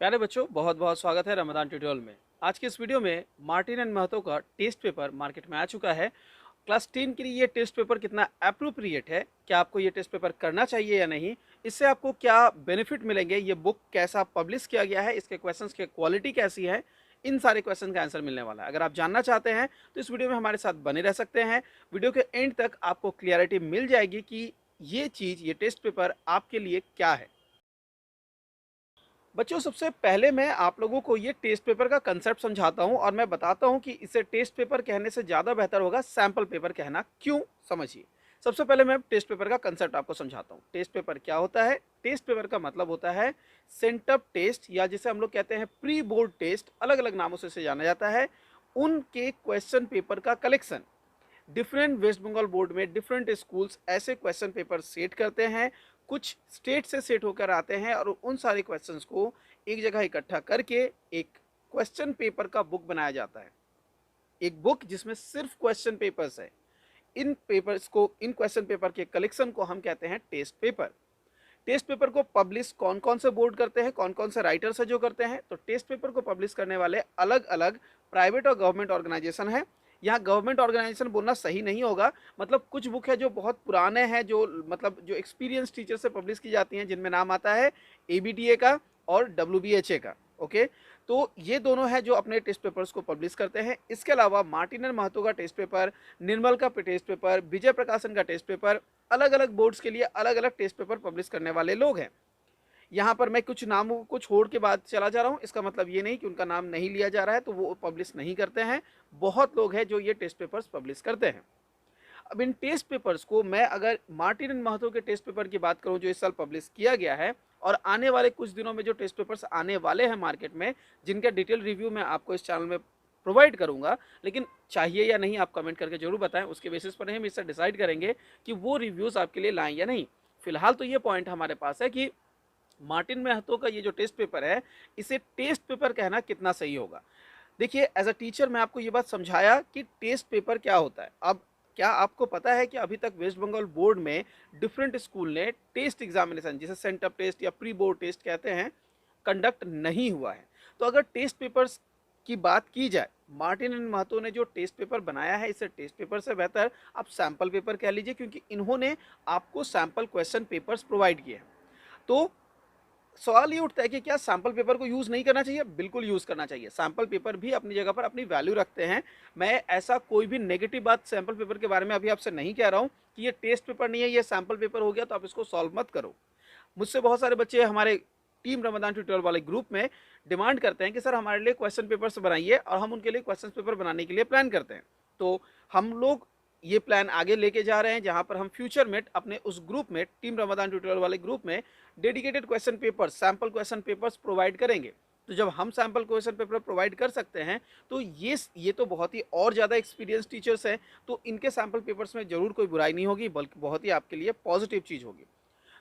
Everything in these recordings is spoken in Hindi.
प्यारे बच्चों, बहुत बहुत स्वागत है रमदान ट्यूटोरियल में। आज की इस वीडियो में मार्टिन एंड महतो का टेस्ट पेपर मार्केट में आ चुका है। क्लास 10 के लिए ये टेस्ट पेपर कितना अप्रोप्रिएट है, क्या आपको ये टेस्ट पेपर करना चाहिए या नहीं, इससे आपको क्या बेनिफिट मिलेंगे, ये बुक कैसा पब्लिश किया गया है, इसके क्वेश्चंस की क्वालिटी कैसी है, इन सारे क्वेश्चन का आंसर मिलने वाला है। अगर आप जानना चाहते हैं तो इस वीडियो में हमारे साथ बने रह सकते हैं। वीडियो के एंड तक आपको क्लियरिटी मिल जाएगी कि ये चीज़, ये टेस्ट पेपर आपके लिए क्या है। बच्चों, सबसे पहले मैं आप लोगों को ये टेस्ट पेपर का कंसेप्ट समझाता हूँ और मैं बताता हूँ कि इसे टेस्ट पेपर कहने से ज़्यादा बेहतर होगा सैम्पल पेपर कहना। क्यों, समझिए। सबसे पहले मैं टेस्ट पेपर का कंसेप्ट आपको समझाता हूँ। टेस्ट पेपर क्या होता है? टेस्ट पेपर का मतलब होता है सेंटअप टेस्ट, या जिसे हम लोग कहते हैं प्री बोर्ड टेस्ट, अलग अलग नामों से इसे जाना जाता है। उनके क्वेश्चन पेपर का collection. Different West Bengal board में डिफरेंट स्कूल्स ऐसे क्वेश्चन पेपर सेट करते हैं, कुछ स्टेट से सेट होकर आते हैं और उन सारे क्वेश्चंस को एक जगह इकट्ठा करके एक क्वेश्चन पेपर का बुक बनाया जाता है। एक बुक जिसमें सिर्फ क्वेश्चन पेपर्स है। इन पेपर्स को, इन क्वेश्चन पेपर के कलेक्शन को हम कहते हैं टेस्ट पेपर। टेस्ट पेपर को पब्लिश कौन कौन से बोर्ड करते हैं, कौन कौन से राइटर्स है जो करते हैं? तो टेस्ट पेपर को पब्लिश करने वाले अलग अलग प्राइवेट और गवर्नमेंट ऑर्गेनाइजेशन है। यहाँ गवर्नमेंट ऑर्गेनाइजेशन बोलना सही नहीं होगा, मतलब कुछ बुक है जो बहुत पुराने हैं, जो मतलब जो एक्सपीरियंस टीचर से पब्लिश की जाती हैं, जिनमें नाम आता है एबीटीए का और डब्ल्यूबीएचए का। ओके, तो ये दोनों हैं जो अपने टेस्ट पेपर्स को पब्लिश करते हैं। इसके अलावा मार्टिन एंड महतो का टेस्ट पेपर, निर्मल का टेस्ट पेपर, विजय प्रकाशन का टेस्ट पेपर, अलग अलग बोर्ड्स के लिए अलग अलग टेस्ट पेपर पब्लिश करने वाले लोग हैं। यहाँ पर मैं कुछ नामों को छोड़ के बाद चला जा रहा हूँ, इसका मतलब ये नहीं कि उनका नाम नहीं लिया जा रहा है तो वो पब्लिश नहीं करते हैं। बहुत लोग हैं जो ये टेस्ट पेपर्स पब्लिश करते हैं। अब इन टेस्ट पेपर्स को मैं अगर मार्टिन एंड महतो के टेस्ट पेपर की बात करूं जो इस साल पब्लिश किया गया है, और आने वाले कुछ दिनों में जो टेस्ट पेपर्स आने वाले हैं मार्केट में, जिनका डिटेल रिव्यू मैं आपको इस चैनल में प्रोवाइड करूंगा, लेकिन चाहिए या नहीं आप कमेंट करके जरूर बताएं, उसके बेसिस पर हम इससे डिसाइड करेंगे कि वो रिव्यूज़ आपके लिए लाएं या नहीं। फिलहाल तो ये पॉइंट हमारे पास है कि मार्टिन महतो का ये जो टेस्ट पेपर है, इसे टेस्ट पेपर कहना कितना सही होगा। देखिए, एज अ टीचर मैं आपको ये बात समझाया कि टेस्ट पेपर क्या होता है। अब क्या आपको पता है कि अभी तक वेस्ट बंगाल बोर्ड में डिफरेंट स्कूल ने टेस्ट एग्जामिनेशन, जिसे सेंटअप टेस्ट या प्री बोर्ड टेस्ट कहते हैं, कंडक्ट नहीं हुआ है। तो अगर टेस्ट पेपर्स की बात की जाए, मार्टिन एंड महतो ने जो टेस्ट पेपर बनाया है, इसे टेस्ट पेपर से बेहतर आप सैम्पल पेपर कह लीजिए, क्योंकि इन्होंने आपको सैम्पल क्वेश्चन पेपर्स प्रोवाइड किए हैं। तो सवाल ये उठता है कि क्या सैंपल पेपर को यूज़ नहीं करना चाहिए? बिल्कुल यूज़ करना चाहिए। सैंपल पेपर भी अपनी जगह पर अपनी वैल्यू रखते हैं। मैं ऐसा कोई भी नेगेटिव बात सैंपल पेपर के बारे में अभी आपसे नहीं कह रहा हूँ कि ये टेस्ट पेपर नहीं है, ये सैंपल पेपर हो गया तो आप इसको सॉल्व मत करो। मुझसे बहुत सारे बच्चे हमारे टीम रमदान ट्यूटोरियल वाले ग्रुप में डिमांड करते हैं कि सर हमारे लिए क्वेश्चन पेपर्स बनाइए, और हम उनके लिए क्वेश्चन पेपर बनाने के लिए प्लान करते हैं। तो हम लोग ये प्लान आगे लेके जा रहे हैं, जहां पर हम फ्यूचर में अपने उस ग्रुप में, टीम रमदान ट्यूटोरियल वाले ग्रुप में, dedicated question paper, sample question papers provide करेंगे। तो जब हम सैम्पल क्वेश्चन पेपर प्रोवाइड कर सकते हैं तो ये तो बहुत ही और ज़्यादा एक्सपीरियंस टीचर्स हैं, तो इनके सैम्पल पेपर्स में ज़रूर कोई बुराई नहीं होगी, बल्कि बहुत ही आपके लिए पॉजिटिव चीज़ होगी।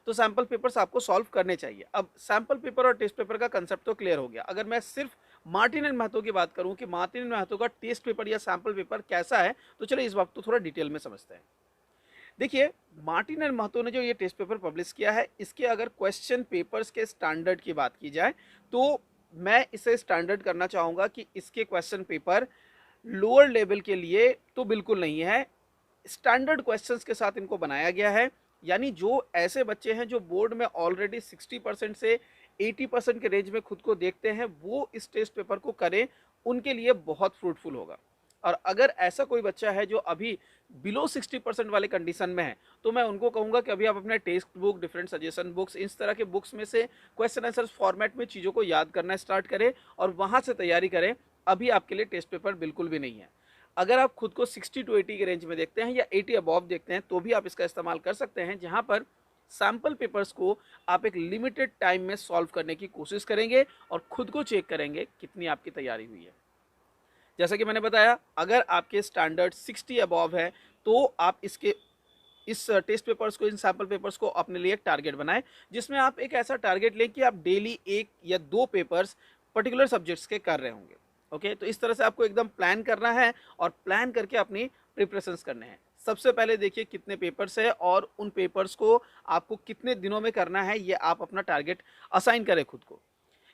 तो सैम्पल पेपर्स आपको सॉल्व करने चाहिए। अब सैम्पल पेपर और टेस्ट पेपर का कंसेप्ट तो क्लियर हो गया। अगर मैं सिर्फ मार्टिन एंड महतो की बात करूं कि मार्टिन एंड महतो का टेस्ट पेपर या सैम्पल पेपर कैसा है, तो चलिए इस बात को थोड़ा डिटेल में समझते हैं। देखिए, मार्टिन एंड महतो ने जो ये टेस्ट पेपर पब्लिश किया है, इसके अगर क्वेश्चन पेपर्स के स्टैंडर्ड की बात की जाए तो मैं इसे स्टैंडर्ड करना चाहूँगा कि इसके क्वेश्चन पेपर लोअर लेवल के लिए तो बिल्कुल नहीं है। स्टैंडर्ड क्वेश्चंस के साथ इनको बनाया गया है, यानी जो ऐसे बच्चे हैं जो बोर्ड में ऑलरेडी 60% से 80% के रेंज में खुद को देखते हैं, वो इस टेस्ट पेपर को करें, उनके लिए बहुत फ्रूटफुल होगा। और अगर ऐसा कोई बच्चा है जो अभी बिलो 60% वाले कंडीशन में है, तो मैं उनको कहूँगा कि अभी आप अपने text book, different suggestion books, इस तरह के बुक्स में से क्वेश्चन आंसर फॉर्मेट में चीज़ों को याद करना स्टार्ट करें और वहाँ से तैयारी करें। अभी आपके लिए टेस्ट पेपर बिल्कुल भी नहीं है। अगर आप खुद को 60 टू 80 के रेंज में देखते हैं या 80 अबव देखते हैं, तो भी आप इसका इस्तेमाल कर सकते हैं, जहां पर सैम्पल पेपर्स को आप एक लिमिटेड टाइम में सॉल्व करने की कोशिश करेंगे और खुद को चेक करेंगे कितनी आपकी तैयारी हुई है। जैसा कि मैंने बताया, अगर आपके स्टैंडर्ड 60 अबव है तो आप इस टेस्ट पेपर्स को, इन सैम्पल पेपर्स को अपने लिए एक टारगेट बनाएं, जिसमें आप एक ऐसा टारगेट लें कि आप डेली 1 या 2 पेपर्स पर्टिकुलर सब्जेक्ट्स के कर रहे होंगे। ओके, तो इस तरह से आपको एकदम प्लान करना है और प्लान करके अपनी प्रिपरेशंस करने हैं। सबसे पहले देखिए कितने पेपर्स है और उन पेपर्स को आपको कितने दिनों में करना है, ये आप अपना टारगेट असाइन करें खुद को।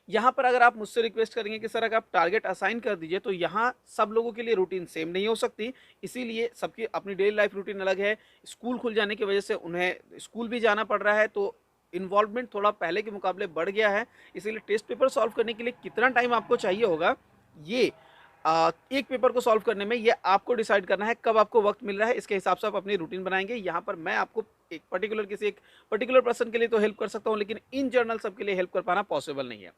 यहाँ पर अगर आप मुझसे रिक्वेस्ट करेंगे कि सर अगर आप टारगेट असाइन कर दीजिए, तो यहाँ सब लोगों के लिए रूटीन सेम नहीं हो सकती, इसीलिए सबकी अपनी डेली लाइफ रूटीन अलग है। स्कूल खुल जाने की वजह से उन्हें स्कूल भी जाना पड़ रहा है, तो इन्वॉल्वमेंट थोड़ा पहले के मुकाबले बढ़ गया है। इसीलिए टेस्ट पेपर सॉल्व करने के लिए कितना टाइम आपको चाहिए होगा, ये एक पेपर को सॉल्व करने में, ये आपको डिसाइड करना है कब आपको वक्त मिल रहा है। इसके हिसाब से आप अपनी रूटीन बनाएंगे। यहाँ पर मैं आपको एक पर्टिकुलर पर्सन के लिए तो हेल्प कर सकता हूँ, लेकिन इन जनरल सबके लिए हेल्प कर पाना पॉसिबल नहीं है।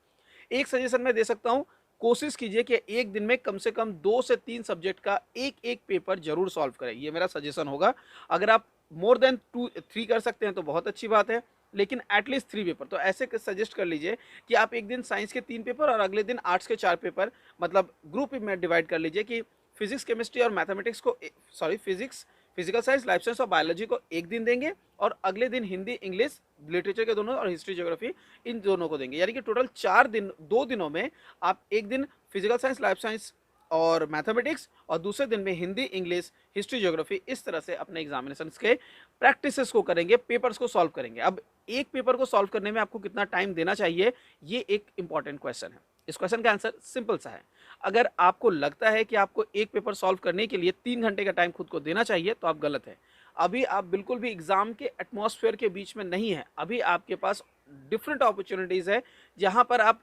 एक सजेशन मैं दे सकता हूँ, कोशिश कीजिए कि एक दिन में कम से कम 2 से 3 सब्जेक्ट का एक पेपर जरूर सॉल्व करें। ये मेरा सजेशन होगा। अगर आप मोर देन 2-3 कर सकते हैं तो बहुत अच्छी बात है, लेकिन एटलीस्ट 3 पेपर तो ऐसे सजेस्ट कर लीजिए कि आप एक दिन साइंस के 3 पेपर और अगले दिन आर्ट्स के 4 पेपर, मतलब ग्रुप में डिवाइड कर लीजिए कि फिजिक्स, केमिस्ट्री और मैथमेटिक्स को, physics, physical science, life science और बायोलॉजी को एक दिन देंगे और अगले दिन हिंदी, इंग्लिश, लिटरेचर के दोनों और हिस्ट्री, ज्योग्राफी इन दोनों को देंगे। यानी कि टोटल 4 दिन, 2 दिनों में आप एक दिन फिजिकल साइंस, लाइफ साइंस और मैथमेटिक्स और दूसरे दिन में हिंदी, इंग्लिश, हिस्ट्री, ज्योग्राफी, इस तरह से अपने एग्जामिनेशंस के प्रैक्टिसेस को करेंगे, पेपर्स को सॉल्व करेंगे। अब एक पेपर को सॉल्व करने में आपको कितना टाइम देना चाहिए, ये एक इंपॉर्टेंट क्वेश्चन है। इस क्वेश्चन का आंसर सिंपल सा है। अगर आपको लगता है कि आपको एक पेपर सॉल्व करने के लिए 3 घंटे का टाइम खुद को देना चाहिए, तो आप गलत है। अभी आप बिल्कुल भी एग्जाम के एटमॉस्फेयर के बीच में नहीं है। अभी आपके पास डिफरेंट अपॉर्चुनिटीज़ है जहाँ पर आप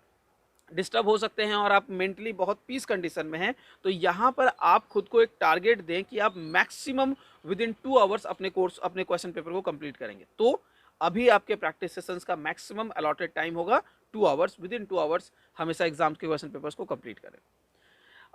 डिस्टर्ब हो सकते हैं और आप मेंटली बहुत पीस कंडीशन में हैं। तो यहाँ पर आप खुद को एक टारगेट दें कि आप मैक्सिमम विद इन 2 आवर्स अपने क्वेश्चन पेपर को कंप्लीट करेंगे। तो अभी आपके प्रैक्टिस सेशंस का मैक्सिमम अलॉटेड टाइम होगा 2 आवर्स। विद इन 2 आवर्स हमेशा एग्जाम्स के क्वेश्चन पेपर्स को कंप्लीट करें।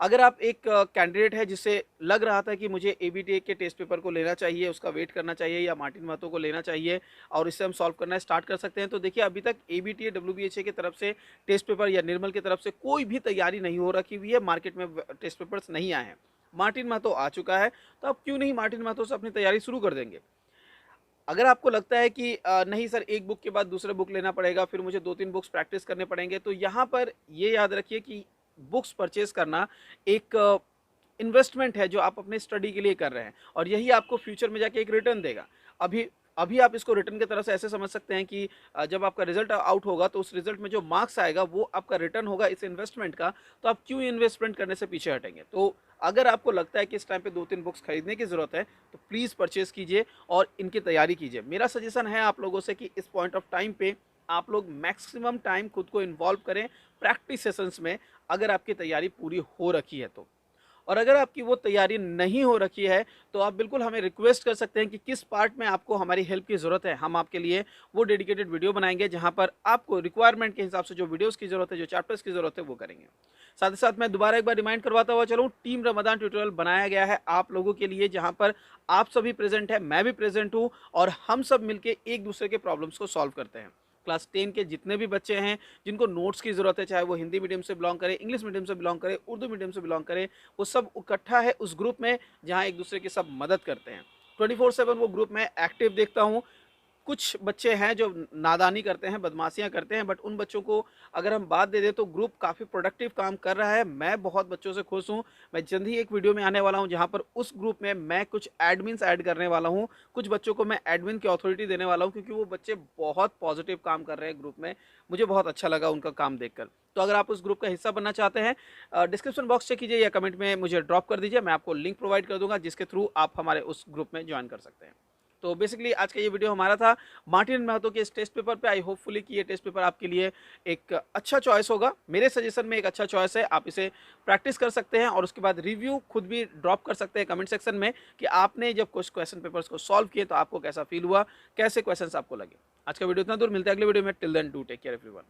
अगर आप एक कैंडिडेट है जिसे लग रहा था कि मुझे एबीटीए के टेस्ट पेपर को लेना चाहिए, उसका वेट करना चाहिए या मार्टिन महतो को लेना चाहिए और इससे हम सॉल्व करना स्टार्ट कर सकते हैं, तो देखिए अभी तक एबीटीए डब्ल्यूबीएचए की तरफ से टेस्ट पेपर या निर्मल की तरफ से कोई भी तैयारी नहीं हो रखी हुई है। मार्केट में टेस्ट पेपर्स नहीं आए हैं। मार्टिन महतो आ चुका है, तो आप क्यों नहीं मार्टिन महतो से अपनी तैयारी शुरू कर देंगे। अगर आपको लगता है कि नहीं सर, एक बुक के बाद दूसरे बुक लेना पड़ेगा, फिर मुझे 2-3 बुक्स प्रैक्टिस करने पड़ेंगे, तो यहाँ पर ये याद रखिए कि बुक्स परचेज करना एक इन्वेस्टमेंट है जो आप अपने स्टडी के लिए कर रहे हैं और यही आपको फ्यूचर में जाके एक रिटर्न देगा। अभी अभी आप इसको रिटर्न की तरह से ऐसे समझ सकते हैं कि जब आपका रिजल्ट आउट होगा तो उस रिजल्ट में जो मार्क्स आएगा वो आपका रिटर्न होगा इस इन्वेस्टमेंट का। तो आप क्यों इन्वेस्टमेंट करने से पीछे हटेंगे। तो अगर आपको लगता है कि इस टाइम पे 2-3 बुक्स खरीदने की ज़रूरत है, तो प्लीज़ परचेज़ कीजिए और इनकी तैयारी कीजिए। मेरा सजेशन है आप लोगों से कि इस पॉइंट ऑफ टाइम पे आप लोग मैक्सिमम टाइम खुद को इन्वॉल्व करें प्रैक्टिस सेशंस में, अगर आपकी तैयारी पूरी हो रखी है तो। और अगर आपकी वो तैयारी नहीं हो रखी है, तो आप बिल्कुल हमें रिक्वेस्ट कर सकते हैं कि किस पार्ट में आपको हमारी हेल्प की ज़रूरत है। हम आपके लिए वो डेडिकेटेड वीडियो बनाएंगे जहाँ पर आपको रिक्वायरमेंट के हिसाब से जो वीडियोस की ज़रूरत है, जो चैप्टर्स की ज़रूरत है, वो करेंगे। साथ ही साथ मैं दोबारा एक बार रिमाइंड करवाता हुआ चलूँ, टीम रमदान ट्यूटोरियल बनाया गया है आप लोगों के लिए, जहाँ पर आप सभी प्रेजेंट है, मैं भी प्रेजेंट हूँ और हम सब मिलकर एक दूसरे के प्रॉब्लम्स को सॉल्व करते हैं। क्लास 10 के जितने भी बच्चे हैं जिनको नोट्स की ज़रूरत है, चाहे वो हिंदी मीडियम से बिलोंग करे, इंग्लिश मीडियम से बिलोंग करे, उर्दू मीडियम से बिलोंग करे, वो सब इकट्ठा है उस ग्रुप में जहाँ एक दूसरे की सब मदद करते हैं। 24/7 वो ग्रुप में एक्टिव देखता हूँ। कुछ बच्चे हैं जो नादानी करते हैं, बदमाशियां करते हैं, बट उन बच्चों को अगर हम बात दे दें तो ग्रुप काफ़ी प्रोडक्टिव काम कर रहा है। मैं बहुत बच्चों से खुश हूं। मैं जल्द ही एक वीडियो में आने वाला हूं जहां पर उस ग्रुप में मैं कुछ एडमिन्स ऐड करने वाला हूं। कुछ बच्चों को मैं एडमिन की अथॉरिटी देने वाला हूं क्योंकि वो बच्चे बहुत पॉजिटिव काम कर रहे हैं ग्रुप में। मुझे बहुत अच्छा लगा उनका काम देखकर। तो अगर आप उस ग्रुप का हिस्सा बनना चाहते हैं, डिस्क्रिप्शन बॉक्स चेक कीजिए या कमेंट में मुझे ड्रॉप कर दीजिए, मैं आपको लिंक प्रोवाइड कर दूंगा जिसके थ्रू आप हमारे उस ग्रुप में ज्वाइन कर सकते हैं। तो बेसिकली आज का ये वीडियो हमारा था मार्टिन महतो के इस टेस्ट पेपर पे। आई होपफुली कि ये टेस्ट पेपर आपके लिए एक अच्छा चॉइस होगा। मेरे सजेशन में एक अच्छा चॉइस है। आप इसे प्रैक्टिस कर सकते हैं और उसके बाद रिव्यू खुद भी ड्रॉप कर सकते हैं कमेंट सेक्शन में कि आपने जब कुछ क्वेश्चन पेपर्स को सॉल्व किए तो आपको कैसा फील हुआ, कैसे क्वेश्चन आपको लगे। आज का वीडियो इतना दूर, मिलते हैं अगले वीडियो में। Till then do take care everyone.